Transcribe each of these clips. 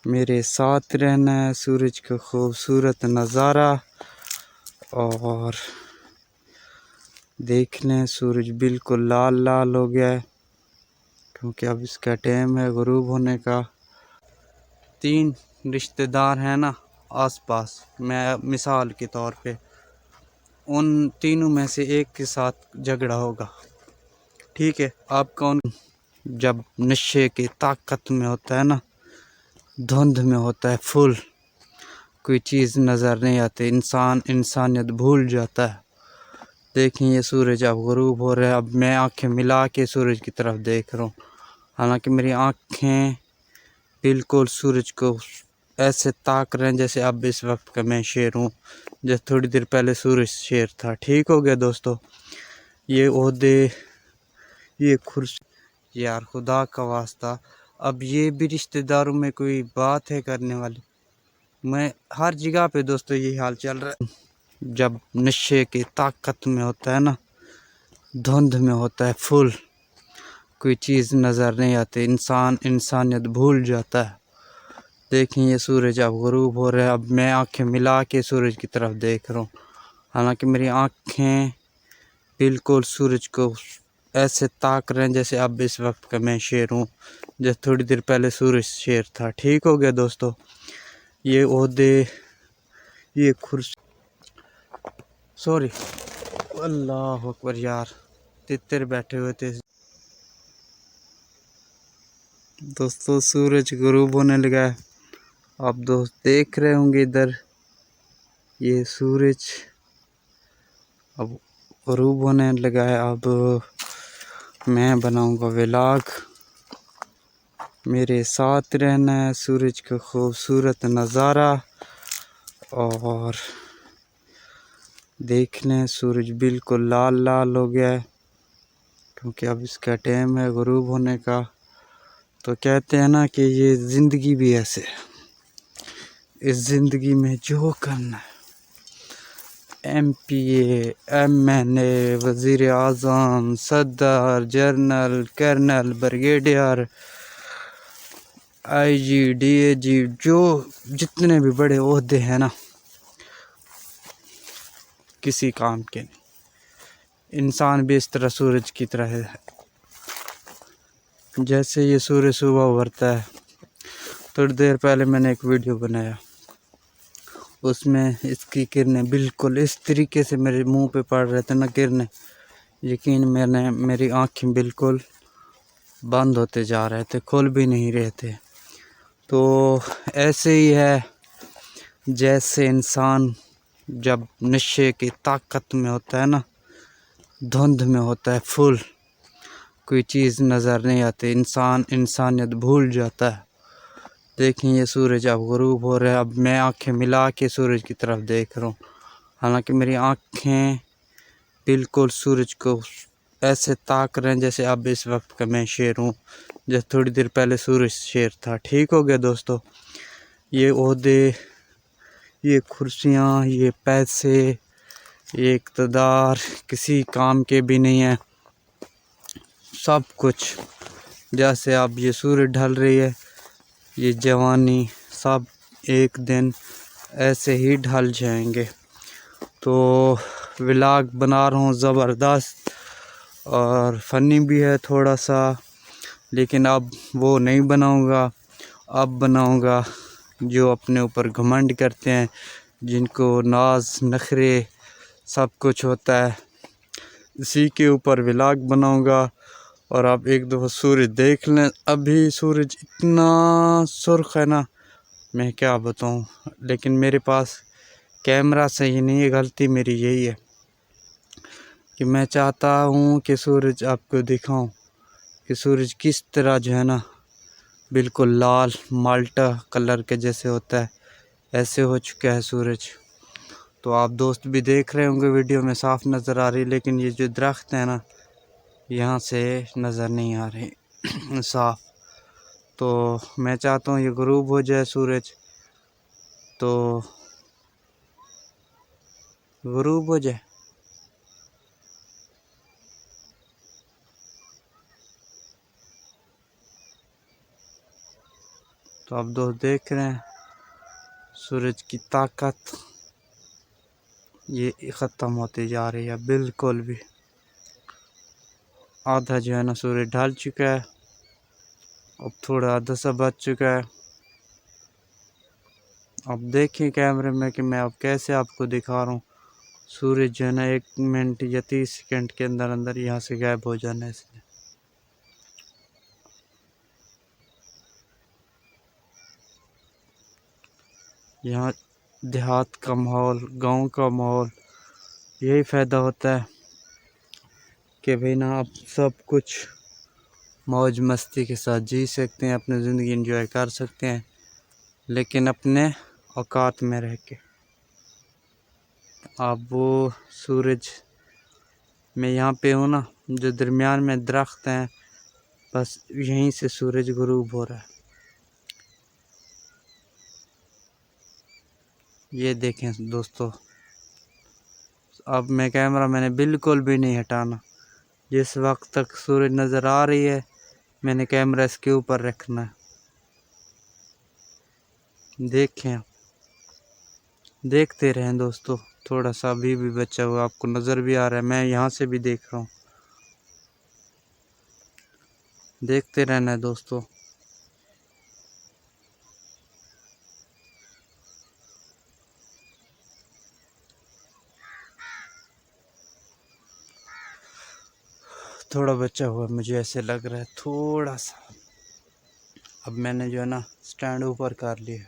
मेरे साथ रहना है। सूरज का खूबसूरत नज़ारा और देख लें सूरज बिल्कुल लाल लाल हो गया है क्योंकि अब इसका टाइम है गुरूब होने का। 3 रिश्तेदार हैं ना आसपास, मैं मिसाल के तौर पे उन तीनों में से एक के साथ झगड़ा होगा, ठीक है। आप कौन? जब नशे की ताकत में होता है ना, धुंध में होता है फुल, कोई चीज़ नज़र नहीं आती, इंसान इंसानियत भूल जाता है। देखें ये सूरज अब गुरूब हो रहा है। अब मैं आंखें मिला के सूरज की तरफ देख रहा हूँ, हालांकि मेरी आंखें बिल्कुल सूरज को ऐसे ताक रहे हैं जैसे अब इस वक्त का मैं शेर हूँ, जैसे थोड़ी देर पहले सूरज शेर था। ठीक हो गया दोस्तों। ये ओहदे, ये कुर्सी, यार खुदा का वास्ता, अब ये भी रिश्तेदारों में कोई बात है करने वाली? मैं हर जगह पे दोस्तों यही हाल चल रहा है। जब नशे की ताकत में होता है ना, धुंध में होता है फुल, कोई चीज़ नज़र नहीं आती, इंसान इंसानियत भूल जाता है। देखें ये सूरज अब गुरूब हो रहा है। अब मैं आंखें मिला के सूरज की तरफ देख रहा हूँ, हालांकि मेरी आंखें बिल्कुल सूरज को ऐसे ताक रहे हैं जैसे अब इस वक्त का मैं शेर हूँ, जैसे थोड़ी देर पहले सूरज शेर था। ठीक हो गया दोस्तों। ये ओहदे, ये कुर्सी, सॉरी, अल्लाह अकबर, यार तितर बैठे हुए थे दोस्तों। सूरज गुरूब होने लगा है। आप दोस्त देख रहे होंगे इधर, ये सूरज अब गुरूब होने लगा है। अब मैं बनाऊंगा व्लॉग, मेरे साथ रहना है। सूरज का खूबसूरत नज़ारा और देख लें सूरज बिल्कुल लाल लाल हो गया है क्योंकि अब इसका टाइम है गुरूब होने का। तो कहते हैं ना कि ये ज़िंदगी भी ऐसे है, इस ज़िंदगी में जो करना है, MPA, MNA, वज़ीर आज़म, सदर, general, colonel, brigadier, IG, DAG, जो जितने भी बड़े ओहदे हैं ना, किसी काम के नहीं। इंसान भी इस तरह सूरज की तरह है। जैसे ये सूरज सुबह उभरता है, थोड़ी देर पहले मैंने एक वीडियो बनाया, उसमें इसकी किरणें बिल्कुल इस तरीके से मेरे मुंह पे पड़ रहे थे ना किरणें, यकीन मेरी आँखें बिल्कुल बंद होते जा रहे थे, खुल भी नहीं रहे थे। तो ऐसे ही है, जैसे इंसान जब नशे की ताकत में होता है ना, धुंध में होता है फुल, कोई चीज़ नज़र नहीं आती, इंसान इंसानियत भूल जाता है। देखें ये सूरज अब गुरूब हो रहा है। अब मैं आंखें मिला के सूरज की तरफ देख रहा हूँ, हालांकि मेरी आंखें बिल्कुल सूरज को ऐसे ताक रहे हैं जैसे अब इस वक्त का मैं शेर हूँ, जैसे थोड़ी देर पहले सूरज शेर था। ठीक हो गया दोस्तों। ये ओहदे, ये कुर्सियाँ, ये पैसे, ये इक़्तिदार किसी काम के भी नहीं है। सब कुछ जैसे अब ये सूरज ढल रही है, ये जवानी, सब एक दिन ऐसे ही ढल जाएंगे। तो व्लॉग बना रहा हूँ ज़बरदस्त और फ़नी भी है थोड़ा सा, लेकिन अब वो नहीं बनाऊँगा। अब बनाऊँगा जो अपने ऊपर घमंड करते हैं, जिनको नाज नखरे सब कुछ होता है, इसी के ऊपर व्लॉग बनाऊँगा। और आप एक दफ़ा सूरज देख लें, अभी सूरज इतना सुर्ख है ना, मैं क्या बताऊँ। लेकिन मेरे पास कैमरा सही नहीं है, गलती मेरी यही है कि मैं चाहता हूँ कि सूरज आपको दिखाऊं कि सूरज किस तरह जो है ना बिल्कुल लाल माल्टा कलर के जैसे होता है, ऐसे हो चुका है सूरज। तो आप दोस्त भी देख रहे होंगे, वीडियो में साफ नज़र आ रही, लेकिन ये जो दरख्त है ना, यहाँ से नज़र नहीं आ रही साफ। तो मैं चाहता हूँ ये गुरूब हो जाए सूरज, तो गुरूब हो जाए। तो आप दोस्त देख रहे हैं सूरज की ताकत ये ख़त्म होती जा रही है। बिल्कुल भी आधा जो है ना सूरज ढल चुका है, अब थोड़ा आधा सा बच चुका है। अब देखिए कैमरे में कि मैं अब कैसे आपको दिखा रहा हूँ। सूरज जो है ना 1 मिनट या 30 सेकंड के अंदर अंदर यहाँ से गायब हो जाना है इसने। यहाँ देहात का माहौल, गांव का माहौल, यही फ़ायदा होता है कि भाई ना आप सब कुछ मौज मस्ती के साथ जी सकते हैं, अपनी ज़िंदगी एंजॉय कर सकते हैं, लेकिन अपने औकात में रह के। आप वो सूरज मैं यहाँ पे हूँ ना, जो दरमियान में दरख्त हैं, बस यहीं से सूरज गुरूब हो रहा है। ये देखें दोस्तों, अब मैं कैमरा मैंने बिल्कुल भी नहीं हटाना। जिस वक्त तक सूरज नज़र आ रही है मैंने कैमरा इसके ऊपर रखना है। देखें, देखते रहें दोस्तों। थोड़ा सा अभी भी बचा हुआ आपको नज़र भी आ रहा है, मैं यहाँ से भी देख रहा हूँ। देखते रहना है दोस्तों। थोड़ा बचा हुआ मुझे ऐसे लग रहा है, थोड़ा सा। अब मैंने जो है ना स्टैंड ऊपर कर लिया।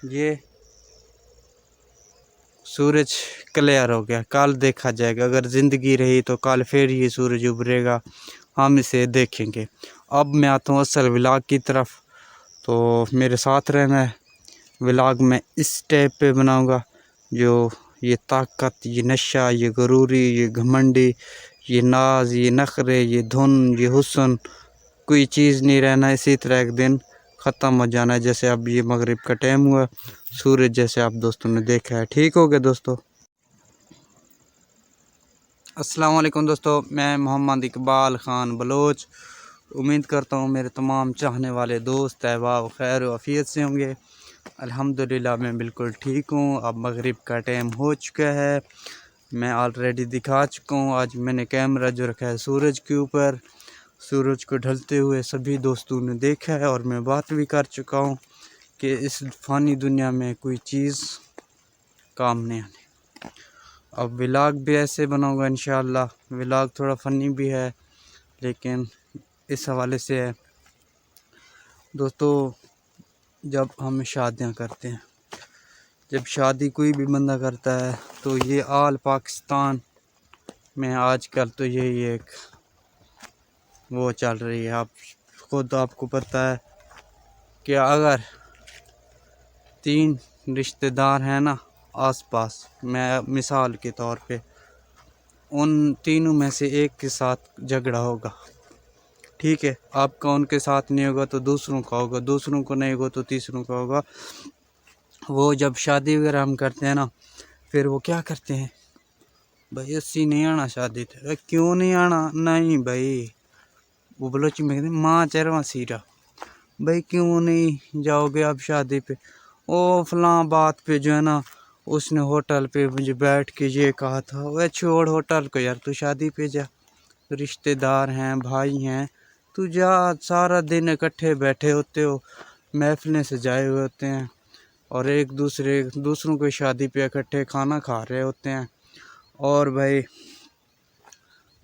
ये सूरज क्लियर हो गया, कल देखा जाएगा। अगर ज़िंदगी रही तो कल फिर ये सूरज उभरेगा, हम इसे देखेंगे। अब मैं आता हूँ असल व्लॉग की तरफ, तो मेरे साथ रहना है। व्लॉग मैं इस टाइप पे बनाऊंगा जो ये ताकत, ये नशा, ये गरूरी, ये घमंडी, ये नाज, ये नखरे, ये धुन, ये हुस्न, कोई चीज़ नहीं रहना। इसी तरह एक दिन ख़त्म हो जाना है। जैसे अब ये मगरिब का टाइम हुआ, सूरज जैसे आप दोस्तों ने देखा है। ठीक हो गया दोस्तों। अस्सलाम वालेकुम दोस्तों, मैं मोहम्मद इकबाल ख़ान बलोच उम्मीद करता हूँ मेरे तमाम चाहने वाले दोस्त अहबाब खैर आफियत से होंगे। अल्हम्दुलिल्लाह मैं बिल्कुल ठीक हूँ। अब मगरिब का टाइम हो चुका है, मैं ऑलरेडी दिखा चुका हूँ। आज मैंने कैमरा जो रखा है सूरज के ऊपर, सूरज को ढलते हुए सभी दोस्तों ने देखा है और मैं बात भी कर चुका हूँ कि इस फ़ानी दुनिया में कोई चीज़ काम नहीं आनी। अब व्लॉग भी ऐसे बनाऊँगा इंशाअल्लाह। व्लॉग थोड़ा फ़नी भी है, लेकिन इस हवाले से है दोस्तों, जब हम शादियां करते हैं, जब शादी कोई भी बंदा करता है, तो ये आल पाकिस्तान में आजकल तो यही एक वो चल रही है। आप खुद आपको पता है कि अगर 3 रिश्तेदार हैं ना आसपास, मैं मिसाल के तौर पे, उन तीनों में से एक के साथ झगड़ा होगा, ठीक है। आपका उनके साथ नहीं होगा तो दूसरों का होगा, दूसरों को नहीं होगा तो तीसरों का होगा। वो जब शादी वगैरह हम करते हैं ना, फिर वो क्या करते हैं, भाई अस्सी नहीं आना शादी थे। क्यों नहीं आना? नहीं भाई, वो बलोची में कहते हैं माँ चरवा सीरा, भाई क्यों नहीं जाओगे आप शादी पे? ओ फलां बात पे जो है ना उसने होटल पे मुझे बैठ के ये कहा था। वह छोड़ होटल को यार, तू शादी पे जा, रिश्तेदार हैं, भाई हैं, तू जा। सारा दिन इकट्ठे बैठे होते हो, महफिलें सजाए हुए होते हैं और एक दूसरों की शादी पे इकट्ठे खाना खा रहे होते हैं और भाई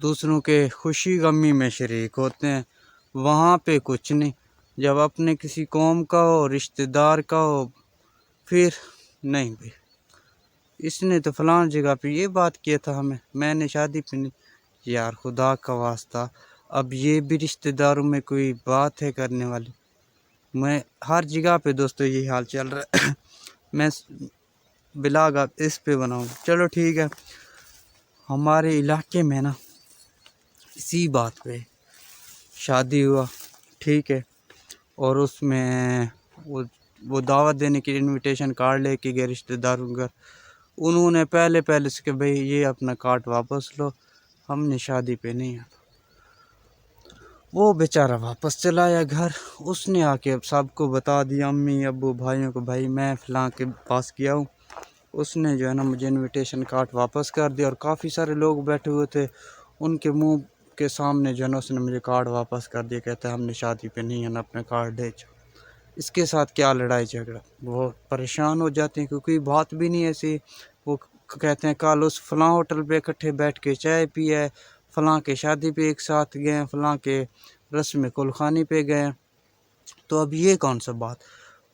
दूसरों के खुशी गमी में शरीक होते हैं। वहाँ पे कुछ नहीं। जब अपने किसी कौम का हो, रिश्तेदार का हो, फिर नहीं भाई इसने तो फलां जगह पे ये बात किया था हमें, मैंने शादी पे नहीं। यार खुदा का वास्ता, अब ये भी रिश्तेदारों में कोई बात है करने वाली? मैं हर जगह पे दोस्तों यही हाल चल रहा है। मैं ब्लॉग अब इस पे बनाऊँ, चलो ठीक है। हमारे इलाके में ना इसी बात पे शादी हुआ, ठीक है, और उसमें वो दावत देने की इनविटेशन कार्ड लेके गए रिश्तेदारों का। उन्होंने पहले पहले से कि भाई ये अपना कार्ड वापस लो, हमने शादी पे नहीं आना। वो बेचारा वापस चला आया घर। उसने आके अब सबको बता दिया, अम्मी अब्बू भाइयों को, भाई मैं फ़लाँ के पास गया हूँ। उसने जो है ना मुझे इनविटेशन कार्ड वापस कर दिया, और काफ़ी सारे लोग बैठे हुए थे, उनके मुंह के सामने जो है ना उसने मुझे कार्ड वापस कर दिया। कहता है हमने शादी पे नहीं आना, अपना कार्ड दे जाओ। इसके साथ क्या लड़ाई झगड़ा। वो परेशान हो जाते हैं क्योंकि बात भी नहीं ऐसी। वो कहते हैं कल उस फ़लाँ होटल पे इकट्ठे बैठ के चाय पी है, फ़लाँ के शादी पे एक साथ गए, फ़लाँ के रस्म कुलखानी पे गए, तो अब ये कौन सा बात।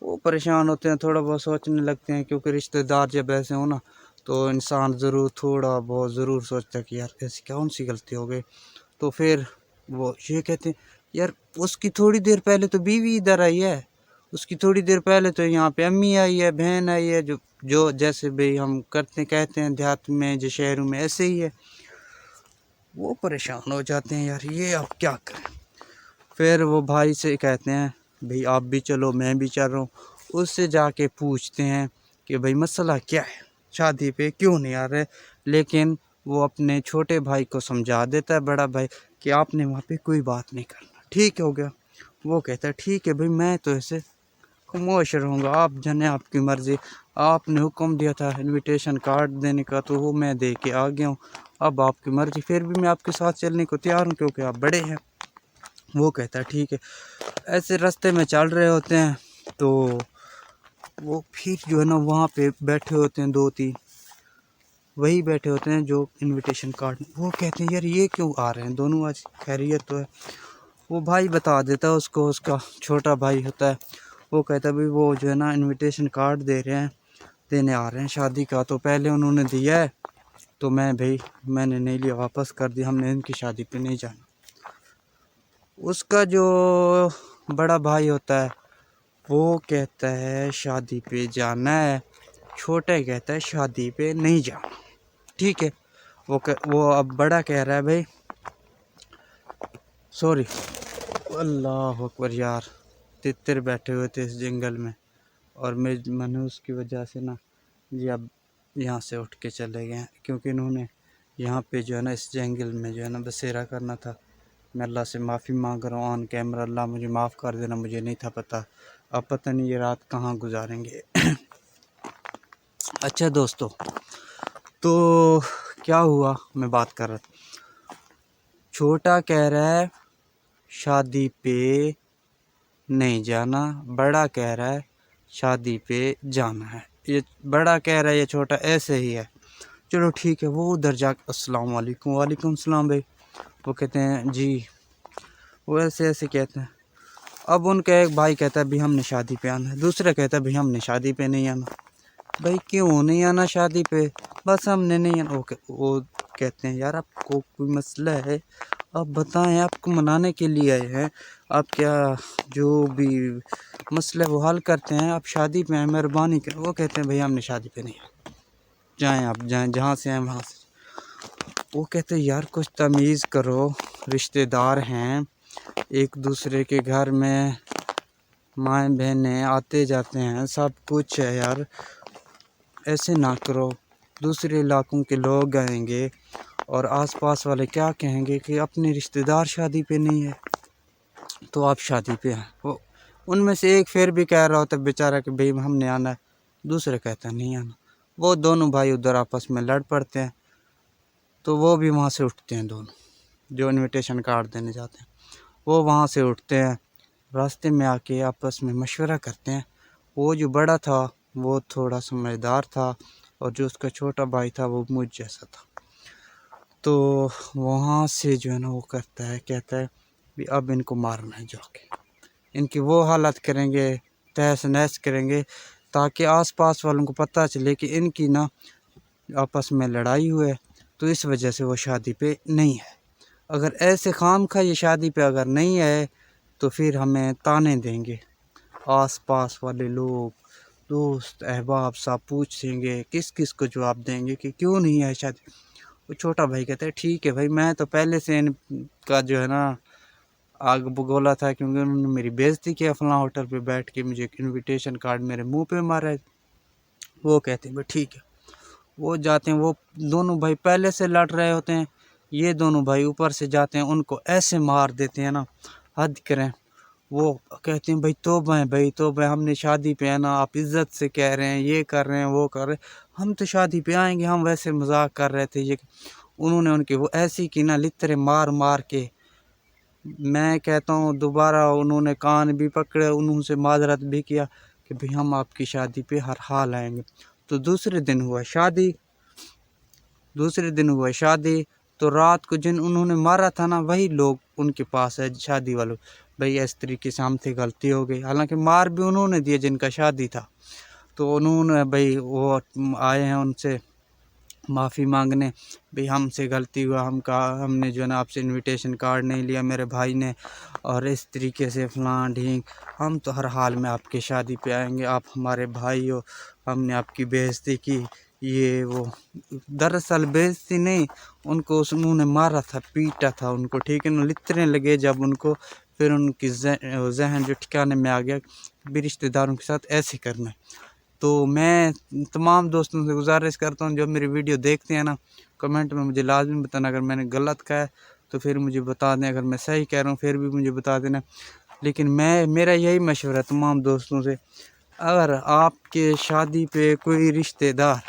वो परेशान होते हैं, थोड़ा बहुत सोचने लगते हैं, क्योंकि रिश्तेदार जब ऐसे हो ना तो इंसान ज़रूर थोड़ा बहुत ज़रूर सोचता है कि यार ऐसी कौन सी गलती हो गई। तो फिर वो ये कहते हैं यार उसकी थोड़ी देर पहले तो बीवी इधर आई है, उसकी थोड़ी देर पहले तो यहाँ पे अम्मी आई है, बहन आई है, जो जो जैसे भाई हम करते कहते हैं देहात में जो शहरों में ऐसे ही है। वो परेशान हो जाते हैं यार ये अब क्या करें। फिर वो भाई से कहते हैं भाई आप भी चलो, मैं भी चल रहा हूँ। उससे जाके पूछते हैं कि भाई मसला क्या है, शादी पे क्यों नहीं आ रहे। लेकिन वो अपने छोटे भाई को समझा देता है, बड़ा भाई, कि आपने वहाँ पे कोई बात नहीं करना, ठीक हो गया। वो कहता है ठीक है भाई, मैं तो ऐसे खामोश रहूँगा, आप जाने आपकी मर्ज़ी। आपने हुक्म दिया था इनविटेशन कार्ड देने का, तो वो मैं दे के आ गया हूँ, अब आपकी मर्ज़ी। फिर भी मैं आपके साथ चलने को तैयार हूँ क्योंकि आप बड़े हैं। वो कहता है ठीक है। ऐसे रास्ते में चल रहे होते हैं तो वो फिर जो है ना वहाँ पे बैठे होते हैं दो तीन, वही बैठे होते हैं जो इनविटेशन कार्ड। वो कहते हैं यार ये क्यों आ रहे हैं दोनों, आज खैरियत तो है। वो भाई बता देता है उसको, उसका छोटा भाई होता है। वो कहता है भाई वो जो है ना इनविटेशन कार्ड दे रहे हैं, देने आ रहे हैं शादी का, तो पहले उन्होंने दिया है तो मैंने नहीं लिया, वापस कर दिया, हमने इनकी शादी पे नहीं जाना। उसका जो बड़ा भाई होता है वो कहता है शादी पे जाना है, छोटा कहता है शादी पे नहीं जाना। ठीक है। वो अब बड़ा कह रहा है भाई सॉरी, अल्लाह अकबर यार, तितर बैठे हुए थे इस जंगल में, और मैंने उसकी वजह से ना जी अब यहाँ से उठ के चले गए, क्योंकि इन्होंने यहाँ पे जो है ना इस जंगल में जो है ना बसेरा करना था। मैं अल्लाह से माफ़ी मांग रहा हूँ ऑन कैमरा, अल्लाह मुझे माफ़ कर देना, मुझे नहीं था पता। अब पता नहीं ये रात कहाँ गुजारेंगे। अच्छा दोस्तों, तो क्या हुआ, मैं बात कर रहा था। छोटा कह रहा है शादी पे नहीं जाना, बड़ा कह रहा है शादी पे जाना है। ये बड़ा कह रहा है, ये छोटा ऐसे ही है। चलो ठीक है। वो उधर जा अस्सलाम वालेकुम, वालेकुम सलाम भाई। वो कहते हैं जी, वो ऐसे ऐसे कहते हैं। अब उनका एक भाई कहता है भाई हमने शादी पे आना है, दूसरा कहता है भाई हमने शादी पे नहीं आना। भाई क्यों नहीं आना शादी पे, बस हमने नहीं आना। वो कहते हैं यार आपको कोई मसला है, आप बताएं, आपको मनाने के लिए आए हैं, आप क्या जो भी मसला वो हल करते हैं, आप शादी पे आए, मेहरबानी करें। वो कहते हैं भाई हमने शादी पे नहीं आना, जाएँ आप जाएँ, जहाँ से आए वहाँ से। वो कहते हैं यार कुछ तमीज़ करो, रिश्तेदार हैं, एक दूसरे के घर में माएँ बहनें आते जाते हैं, सब कुछ है यार, ऐसे ना करो। दूसरे इलाकों के लोग आएंगे और आसपास वाले क्या कहेंगे कि अपने रिश्तेदार शादी पे नहीं है, तो आप शादी पे हैं। वो उनमें से एक फिर भी कह रहा होता है बेचारा कि भाई हमने आना है, दूसरे कहता है नहीं आना। वो दोनों भाई उधर आपस में लड़ पड़ते हैं, तो वो भी वहाँ से उठते हैं, दोनों जो इनविटेशन कार्ड देने जाते हैं वो वहाँ से उठते हैं, रास्ते में आके आपस में मशवरा करते हैं। वो जो बड़ा था वो थोड़ा समझदार था, और जो उसका छोटा भाई था वो मुझ जैसा था। तो वहाँ से जो है ना वो करता है, कहता है भी अब इनको मारना है, जाके इनकी वो हालत करेंगे, तहस नहस करेंगे, ताकि आसपास वालों को पता चले कि इनकी ना आपस में लड़ाई हुई है, तो इस वजह से वो शादी पे नहीं है। अगर ऐसे खामखा ये शादी पे अगर नहीं है तो फिर हमें ताने देंगे, आस-पास वाले लोग, दोस्त अहबाब सब पूछेंगे, किस किस को जवाब देंगे कि क्यों नहीं है शादी। वो छोटा भाई कहता है ठीक है भाई, मैं तो पहले से इनका जो है ना आग बगोला था, क्योंकि उन्होंने मेरी बेइज्जती किया, फलां होटल पे बैठ के मुझे इनविटेशन कार्ड मेरे मुंह पे मारा है। वो कहते हैं भाई ठीक है। वो जाते हैं, वो दोनों भाई पहले से लड़ रहे होते हैं, ये दोनों भाई ऊपर से जाते हैं, उनको ऐसे मार देते हैं ना, हद करें। वो कहते हैं भाई तौबा है, भाई तौबा है, हमने शादी पे आना, आप इज्जत से कह रहे हैं, ये कर रहे हैं, वो कर रहे हैं, हम तो शादी पे आएंगे, हम वैसे मजाक कर रहे थे। ये उन्होंने उनके वो ऐसी की ना, लित्तरे मार मार के। मैं कहता हूँ दोबारा उन्होंने कान भी पकड़े, उन्होंने माजरत भी किया कि भाई हम आपकी शादी पे हर हाल आएंगे। तो दूसरे दिन हुआ शादी, तो रात को जिन उन्होंने मारा था ना, वही लोग उनके पास है शादी वालों, भाई इस तरीके से हमसे गलती हो गई। हालांकि मार भी उन्होंने दिया जिनका शादी था। तो उन्होंने भाई वो आए हैं उनसे माफ़ी मांगने, भाई हमसे गलती हुआ, हमने जो है ना आपसे इनविटेशन कार्ड नहीं लिया मेरे भाई ने, और इस तरीके से फलां ढींग, हम तो हर हाल में आपके शादी पे आएंगे, आप हमारे भाई हो, हमने आपकी बेइज्जती की, ये वो। दरअसल बेइज्जती नहीं, उनको उन्होंने मारा था, पीटा था उनको, ठीक है ना, लितने लगे जब उनको, फिर उनकी जहन जो ठिकाने में आ गया भी रिश्तेदारों के साथ ऐसे करना है। तो मैं तमाम दोस्तों से गुजारिश करता हूँ जो मेरी वीडियो देखते हैं ना, कमेंट में मुझे लाजमी बताना, अगर मैंने गलत कहा है तो फिर मुझे बता दें, अगर मैं सही कह रहा हूँ फिर भी मुझे बता देना। लेकिन मेरा यही मशवरा है तमाम दोस्तों से, अगर आपके शादी पे कोई रिश्तेदार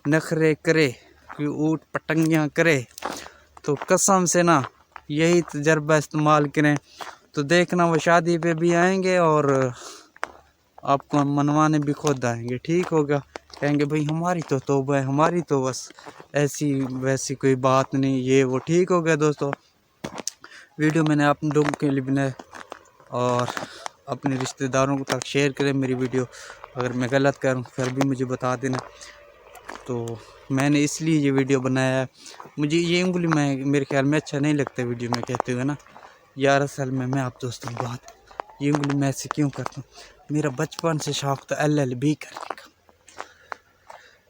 नखरे करे, कोई ऊट पटंगियाँ करे, तो कसम से ना यही तजर्बा इस्तेमाल करें, तो देखना वो शादी पे भी आएंगे और आपको मनवाने भी खुद आएंगे। ठीक होगा, कहेंगे भाई हमारी तो तौबा है, हमारी तो बस ऐसी वैसी कोई बात नहीं, ये वो। ठीक हो गया दोस्तों, वीडियो मैंने आप लोगों के लिए बनाया, और अपने रिश्तेदारों को तक शेयर करें मेरी वीडियो। अगर मैं गलत करूँ फिर भी मुझे बता देना। तो मैंने इसलिए ये वीडियो बनाया है, मुझे ये उंगली में मेरे ख्याल में अच्छा नहीं लगता वीडियो में कहते हुए ना यार, असल में मैं आप दोस्तों की बात, ये उंगली मैं ऐसे क्यों करता हूँ, मेरा बचपन से शौक था LLB करने का।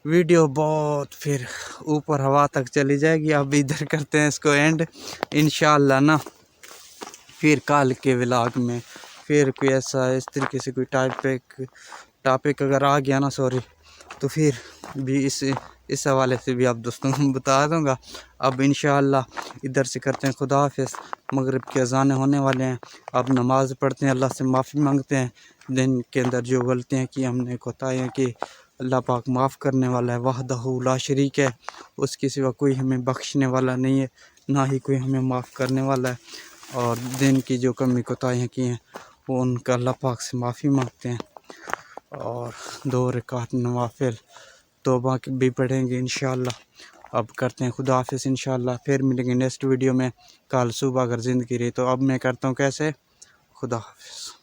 वीडियो बहुत फिर ऊपर हवा तक चली जाएगी, अब इधर करते हैं इसको एंड, इंशाल्लाह ना फिर कल के व्लॉग में फिर कोई ऐसा इस तरीके से कोई टॉपिक अगर आ गया ना, सॉरी, तो फिर भी इस हवाले से भी आप दोस्तों को बता दूंगा। अब इंशाअल्लाह इधर से करते हैं खुदा हाफिज़, मगरिब के अज़ान होने वाले हैं, अब नमाज़ पढ़ते हैं, अल्लाह से माफ़ी मांगते हैं, दिन के अंदर जो गलतियाँ की हमने कोताहियाँ की, अल्लाह पाक माफ़ करने वाला है, वहदहू ला शरीक है, उसके सिवा कोई हमें बख्शने वाला नहीं है, ना ही कोई हमें माफ़ करने वाला है। और दिन की जो कमी कोताहियाँ की हैं वो उनका अल्लाह पाक से माफ़ी मांगते हैं, और 2 रकात नवाफिल तौबा भी पढ़ेंगे इंशाअल्लाह। अब करते हैं खुदा हाफिज़, इंशाअल्लाह फिर मिलेंगे नेक्स्ट वीडियो में कल सुबह, अगर ज़िंदगी रही तो। अब मैं करता हूँ कैसे, खुदा हाफिज़।